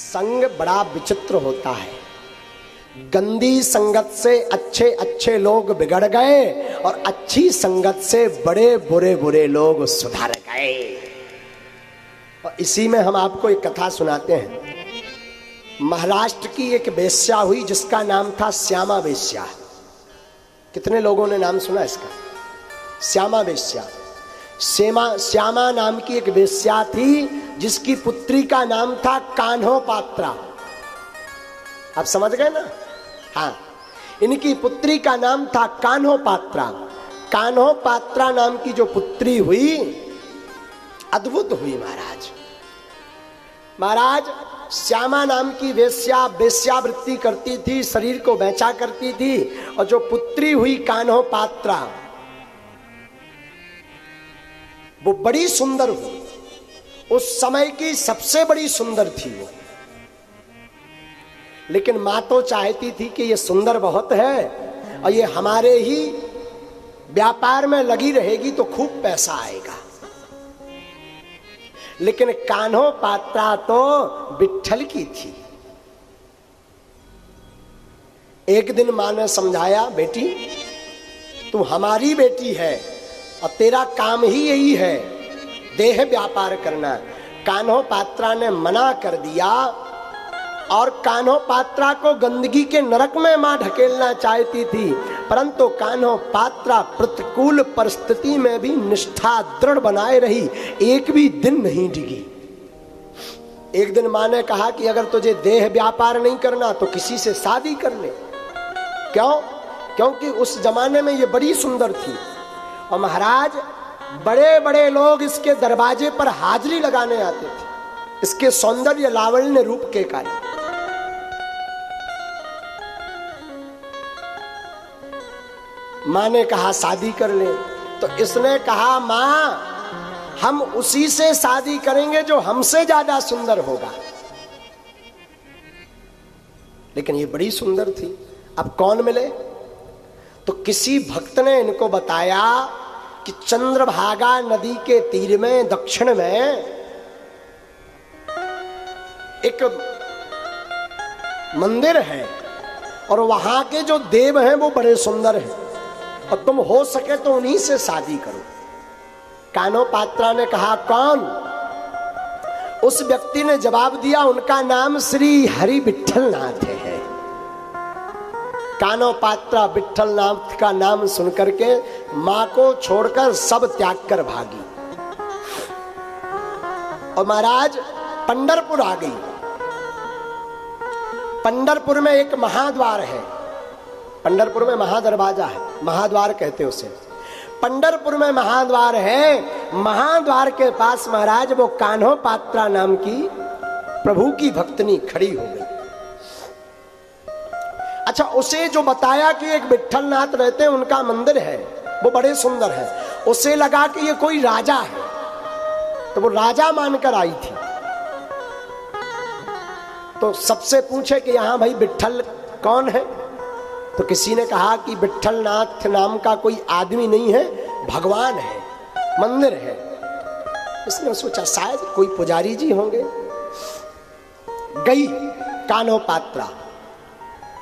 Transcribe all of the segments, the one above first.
संग बड़ा विचित्र होता है। गंदी संगत से अच्छे अच्छे लोग बिगड़ गए और अच्छी संगत से बड़े बुरे बुरे लोग सुधर गए। और इसी में हम आपको एक कथा सुनाते हैं। महाराष्ट्र की एक वेश्या हुई जिसका नाम था श्यामा वेश्या। कितने लोगों ने नाम सुना इसका? श्यामा वेश्या। श्यामा नाम की एक वेश्या थी जिसकी पुत्री का नाम था कान्हो पात्रा। आप समझ गए ना? हाँ, इनकी पुत्री का नाम था कान्हो पात्रा। कान्हो पात्रा नाम की जो पुत्री हुई, अद्भुत हुई महाराज। महाराज श्यामा नाम की वेश्या वेश्यावृत्ति करती थी, शरीर को बेचा करती थी, और जो पुत्री हुई कान्हो पात्रा वो बड़ी सुंदर हुई। उस समय की सबसे बड़ी सुंदर थी वो। लेकिन मां तो चाहती थी कि ये सुंदर बहुत है और ये हमारे ही व्यापार में लगी रहेगी तो खूब पैसा आएगा। लेकिन कान्हो पात्रा तो विट्ठल की थी। एक दिन मां ने समझाया, बेटी तू हमारी बेटी है और तेरा काम ही यही है देह व्यापार करना। कान्हो पात्रा ने मना कर दिया और कान्हो पात्रा को गंदगी के नरक में मां ढकेलना चाहती थी, परंतु कान्हो पात्रा प्रतिकूल परिस्थिति में भी निष्ठा दृढ़ बनाए रही, एक भी दिन नहीं डिगी। एक दिन मां ने कहा कि अगर तुझे देह व्यापार नहीं करना तो किसी से शादी कर ले। क्यों? क्योंकि उस जमाने में ये बड़ी सुंदर थी और महाराज बड़े बड़े लोग इसके दरवाजे पर हाजिरी लगाने आते थे इसके सौंदर्य लावण्य रूप के कारण। मां ने कहा शादी कर ले, तो इसने कहा मां हम उसी से शादी करेंगे जो हमसे ज्यादा सुंदर होगा। लेकिन ये बड़ी सुंदर थी। अब कौन मिले? तो किसी भक्त ने इनको बताया कि चंद्रभागा नदी के तीर में दक्षिण में एक मंदिर है और वहां के जो देव हैं वो बड़े सुंदर हैं और तुम हो सके तो उन्हीं से शादी करो। कान्हो पात्रा ने कहा कौन? उस व्यक्ति ने जवाब दिया, उनका नाम श्री हरि विट्ठल नाथ है। कान्हो पात्रा विट्ठल नाथ का नाम सुनकर के मां को छोड़कर सब त्याग कर भागी और महाराज पंढरपुर आ गई। पंढरपुर में एक महाद्वार है। पंढरपुर में महादरवाजा है, महाद्वार कहते उसे। पंढरपुर में महाद्वार है। महाद्वार के पास महाराज वो कान्हो पात्रा नाम की प्रभु की भक्तनी खड़ी हो गई। अच्छा, उसे जो बताया कि एक विट्ठल नाथ रहते हैं, उनका मंदिर है, वो बड़े सुंदर है, उसे लगा कि ये कोई राजा है, तो वो राजा मानकर आई थी। तो सबसे पूछे कि यहां भाई विट्ठल कौन है? तो किसी ने कहा कि विट्ठल नाथ नाम का कोई आदमी नहीं है, भगवान है, मंदिर है। इसने सोचा शायद कोई पुजारी जी होंगे। गई कान्हो पात्रा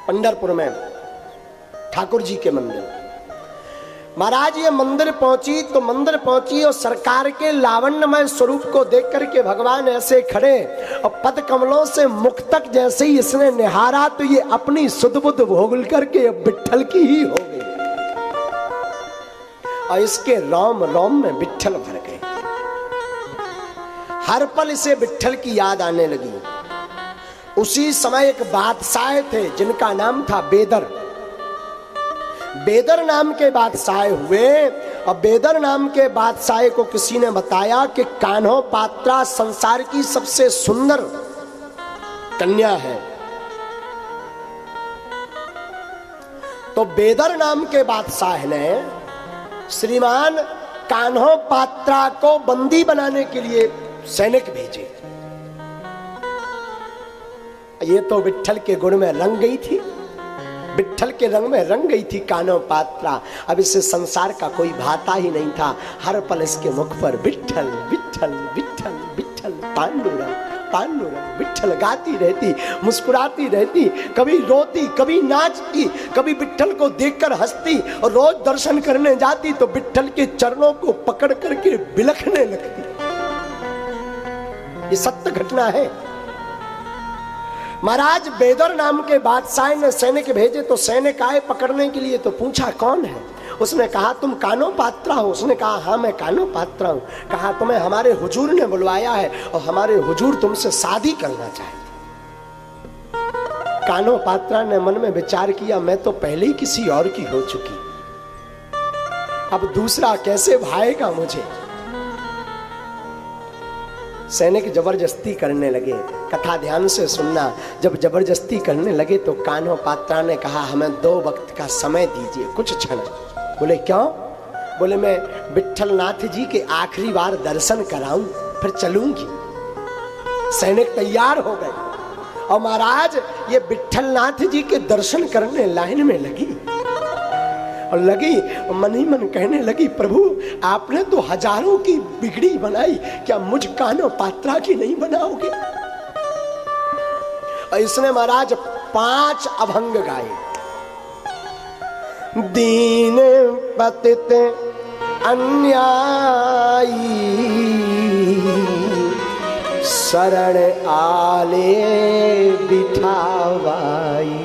पंढरपुर में ठाकुर जी के मंदिर। महाराज ये मंदिर पहुंची तो मंदिर पहुंची और सरकार के लावण्यमय स्वरूप को देख करके भगवान ऐसे खड़े और पद कमलों से मुख तक जैसे ही इसने निहारा तो ये अपनी सुध बुध भोगल करके विट्ठल की ही हो गई और इसके रोम रोम में विट्ठल भर गए। हर पल इसे विट्ठल की याद आने लगी। उसी समय एक बादशाह थे जिनका नाम था बेदर। बेदर नाम के बादशाह हुए और बेदर नाम के बादशाह को किसी ने बताया कि कान्हो पात्रा संसार की सबसे सुंदर कन्या है। तो बेदर नाम के बादशाह ने श्रीमान कान्हो पात्रा को बंदी बनाने के लिए सैनिक भेजे। ये तो विट्ठल के गुण में रंग गई थी, विट्ठल के रंग में रंग गई थी कान्हो पात्रा। अब इसे संसार का कोई भाता ही नहीं था। हर पल इसके मुख पर विट्ठल विट्ठल विट्ठल विट्ठल पांडुरंग पांडुरंग। विट्ठल गाती रहती, मुस्कुराती रहती, कभी रोती, कभी नाचती, कभी विट्ठल को देखकर हंसती, और रोज दर्शन करने जाती तो विट्ठल के चरणों को पकड़ करके बिलखने लगती। ये सत्य घटना है। महाराज बेदर नाम के बादशाह ने सैनिक भेजे तो सैनिक आए पकड़ने के लिए, तो पूछा कौन है? उसने कहा तुम कानो पात्रा हो? उसने कहा हाँ मैं कानो पात्रा हूं। कहा तुम्हें हमारे हुजूर ने बुलवाया है और हमारे हुजूर तुमसे शादी करना चाहते। कानो पात्रा ने मन में विचार किया मैं तो पहले ही किसी और की हो चुकी, अब दूसरा कैसे भाएगा मुझे। सैनिक जबरदस्ती करने लगे। कथा ध्यान से सुनना। जब जबरदस्ती करने लगे तो कान्हो पात्रा ने कहा हमें 2 वक्त का समय दीजिए, कुछ क्षण। बोले क्यों? बोले मैं विट्ठल नाथ जी के आखिरी बार दर्शन कराऊं फिर चलूंगी। सैनिक तैयार हो गए और महाराज ये विट्ठल नाथ जी के दर्शन करने लाइन में लगी और लगी मन ही मन कहने लगी प्रभु आपने तो हजारों की बिगड़ी बनाई, क्या मुझ कान्हो पात्रा की नहीं बनाओगे? और इसने महाराज 5 अभंग गाए। दीन पतित अन्यायी शरण आले बिठावाई,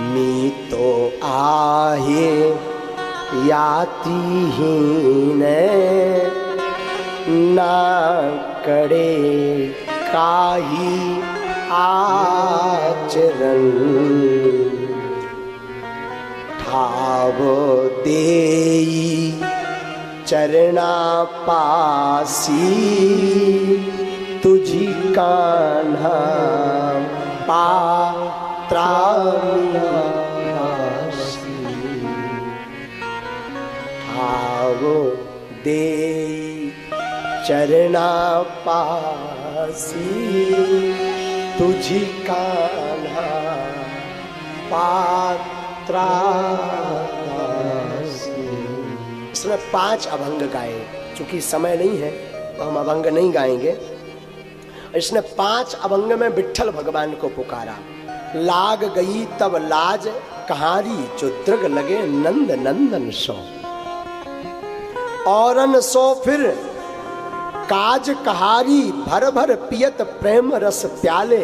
मी तो आहे यातिहीन ना करे काही आचरण, ठाव देई चरणा पासी तुझी कान्हा पात्रा ठाव देई चरणा पासी तुझी कान्हा पात्रा। इसमें 5 अभंग गाए। चूंकि समय नहीं है तो हम अभंग नहीं गाएंगे। इसने 5 अभंग में विट्ठल भगवान को पुकारा। लाग गई तब लाज कहारी जो दृग लगे नंद नंदन सो, औरन सो फिर काज कहारी भर भर पियत प्रेम रस प्याले,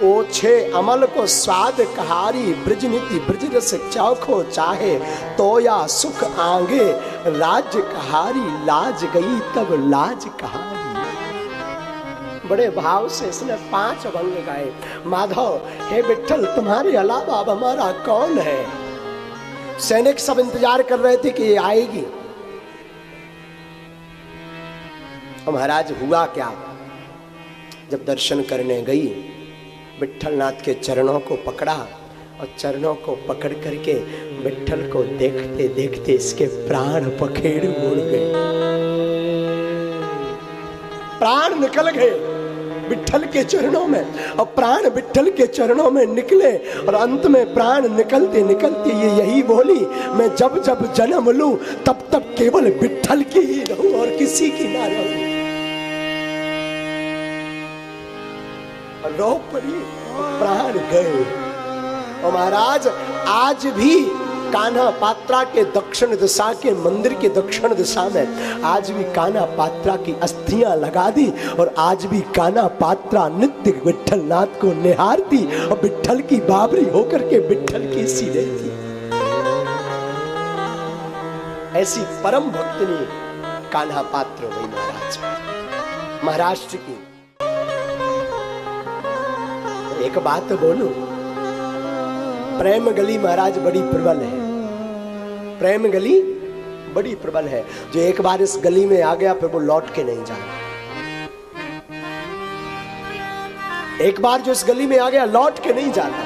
ओछे अमल को स्वाद कहारी ब्रज नीति ब्रज रस चौखो चाहे, तोया सुख आंगे राज कहारी लाज गई तब लाज कहारी। बड़े भाव से इसने 5 अभंग गाए। माधव हे विट्ठल तुम्हारे अलावा अब हमारा कौन है? सैनिक सब इंतजार कर रहे थे कि ये आएगी। महाराज हुआ क्या? जब दर्शन करने गई विट्ठल नाथ के चरणों को पकड़ा और चरणों को पकड़ करके विट्ठल को देखते देखते इसके प्राण पखेड़ उड़ गए, प्राण निकल गए विट्ठल के चरणों में। और प्राण विट्ठल के चरणों में निकले और अंत में प्राण निकलते निकलते ये यही बोली मैं जब जब जन्म लूं तब तब केवल विट्ठल की ही रहूं और किसी की ना रहूं। रो पड़ी, प्राण गए। और महाराज आज भी कान्हा पात्रा के दक्षिण दिशा के मंदिर के दक्षिण दिशा में आज भी कान्हा पात्रा की अस्थियां लगा दी और आज भी कान्हा पात्रा नित्य विट्ठल नाथ को निहारती और विट्ठल की बाबरी होकर के विट्ठल की सी रहती। ऐसी परम भक्तनी कान्हा पात्र हुई महाराज। महाराष्ट्र की एक बात बोलूं, प्रेम गली महाराज बड़ी प्रबल है। प्रेम गली बड़ी प्रबल है। जो एक बार इस गली में आ गया फिर वो लौट के नहीं जाएगा। एक बार जो इस गली में आ गया लौट के नहीं जाता।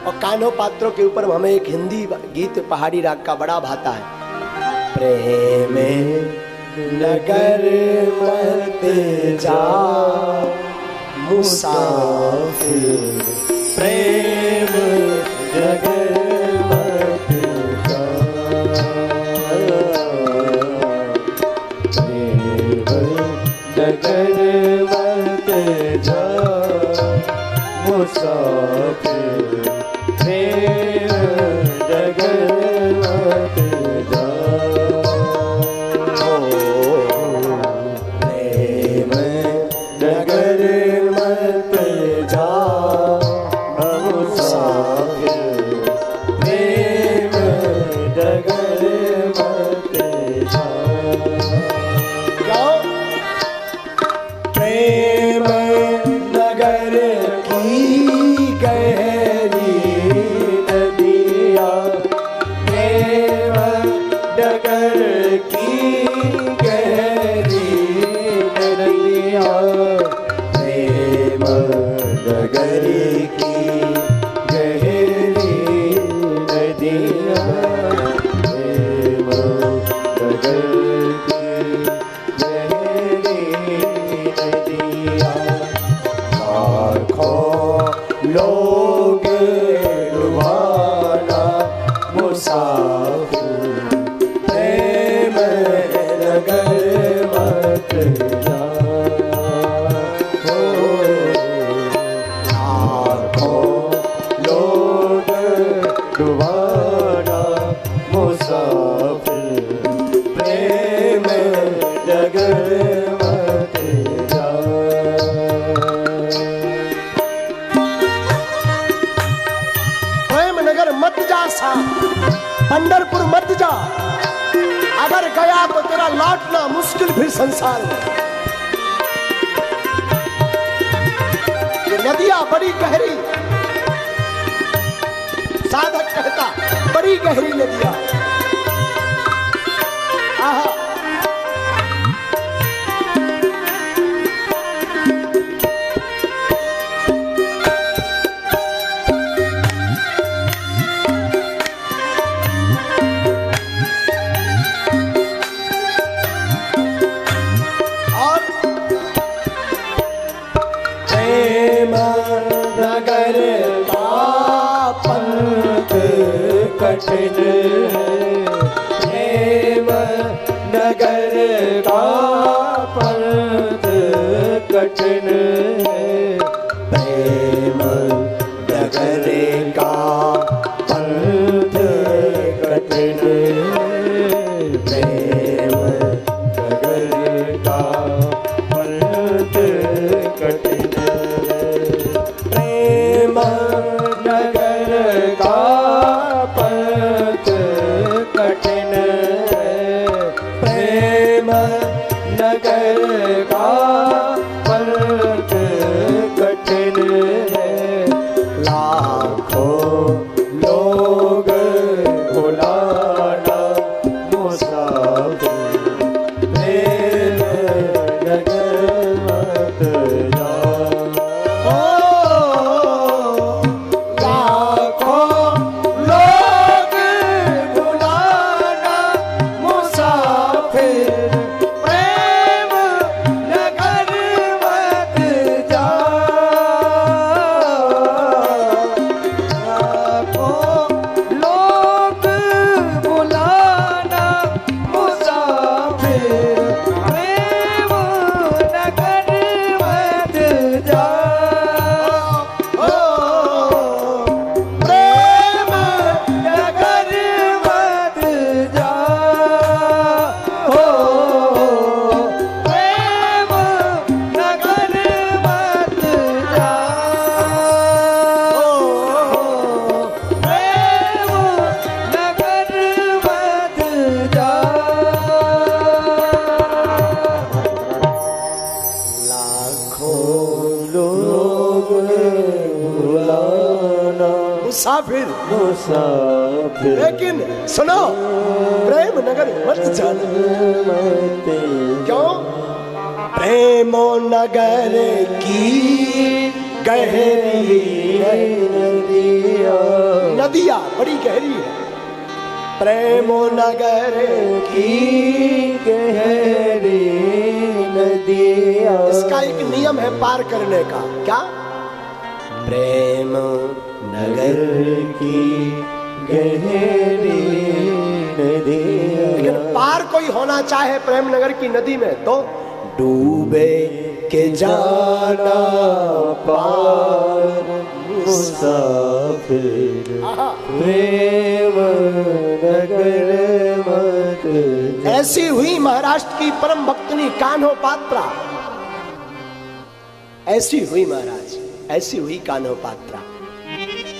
और कान्हो पात्रों के ऊपर हमें एक हिंदी गीत पहाड़ी राग का बड़ा भाता है। प्रेम नगर मत जा मुसाफिर, प्रेम नगर मत जा, प्रेम नगर मुसाफिर प्रेम डगर मत जाओ, प्रेम डगर मत जाओ मुसाफिर प्रेम डगर मत जाओ, प्रेम नगर की गहरी नदिया, प्रेम डगर की गहरी नदिया, प्रेम डगर की गहरी नदिया, प्रेम डगर की गहरी नदिया, लाखों लोग डुबाना मुसाफिर प्रेम नगर मत जाओ, लाखों लोग डुबाना मुसाफिर प्रेम नगर मत जाओ। प्रेम नगर मत जा सा, पंढरपुर मत जा, अगर गया तो तेरा लौटना मुश्किल भी संसार में। ये नदियां बड़ी गहरी, साधक कहता बड़ी गहरी नदियां। आहा, और प्रेम नगर का पंथ कठिन, प्रेम नगर का पंथ कठिन, प्रेम नगर का पंथ कठिन, प्रेम नगर का पंथ कठिन, प्रेम नगर का पंथ कठिन, प्रेम नगर का पंथ कठिन, लाखों लोग बुलाना मुसाफिर प्रेम नगर मत जाओ, लाखों लोग बुलाना मुसाफिर प्रेम नगर मत जाओ, लाखों लोग बुलाना मुसाफिर प्रेम नगर मत जाओ, प्रेम नगर मत जाओ, प्रेम नगर मत जाओ, प्रेम नगर मत जाओ, लाखों लोग बुलाना मुसाफिर। मुसाफिर लेकिन सुनो, प्रेम नगर मत जाना। क्यों? प्रेमो नगर की गहरी नदियां बड़ी गहरी है। प्रेमो नगर की गहरी नदियाँ, इसका एक नियम है पार करने का। क्या? प्रेम नगर की गहरी नदियाँ, लेकिन पार कोई होना चाहे प्रेम नगर की नदी में तो डूबे के जाना पार, मुसाफिर आहा। प्रेम नगर मत जा। ऐसी हुई महाराष्ट्र की परम भक्तनी कान्हो पात्रा, ऐसी हुई महाराज, ऐसी हुई कान्हो पात्रा,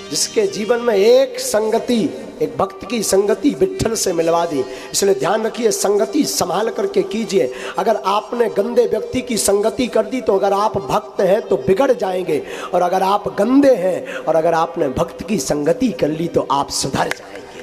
जिसके जीवन में एक संगति, एक भक्त की संगति विट्ठल से मिलवा दी। इसलिए ध्यान रखिए, संगति संभाल करके कीजिए। अगर आपने गंदे व्यक्ति की संगति कर दी तो अगर आप भक्त हैं तो बिगड़ जाएंगे, और अगर आप गंदे हैं और अगर आपने भक्त की संगति कर ली तो आप सुधर जाएंगे।